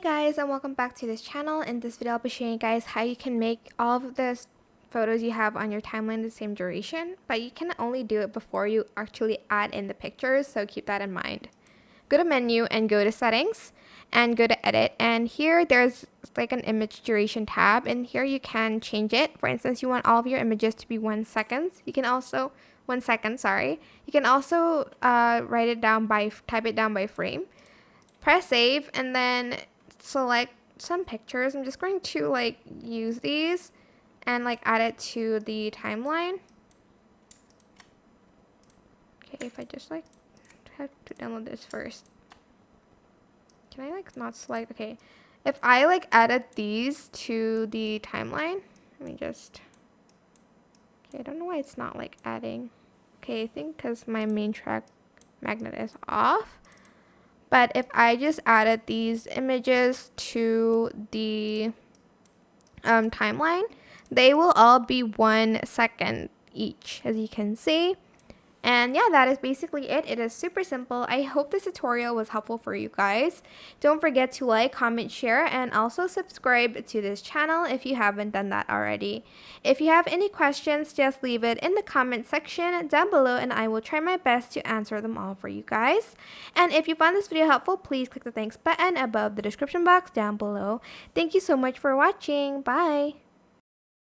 Guys, and welcome back to this channel. In this video I'll be showing you guys how you can make all of the photos you have on your timeline the same duration, but you can only do it before you actually add in the pictures, so keep that in mind. Go to menu and go to settings and go to edit, and here there's like an image duration tab, and here you can change it. For instance, you want all of your images to be 1 second. You can also 1 second, sorry. You can also type it down by frame. Press save and then select some pictures. I'm just going to use these and add it to the timeline. Okay, if I just have to download this first. Can I not select? Okay, if I added these to the timeline, let me just, okay, I don't know why it's not adding. Okay, I think because my main track magnet is off. But if I just added these images to the timeline, they will all be 1 second each, as you can see. And yeah, that is basically it. It is super simple. I hope this tutorial was helpful for you guys. Don't forget to like, comment, share, and also subscribe to this channel if you haven't done that already. If you have any questions, just leave it in the comment section down below and I will try my best to answer them all for you guys. And if you found this video helpful, please click the thanks button above the description box down below. Thank you so much for watching. Bye!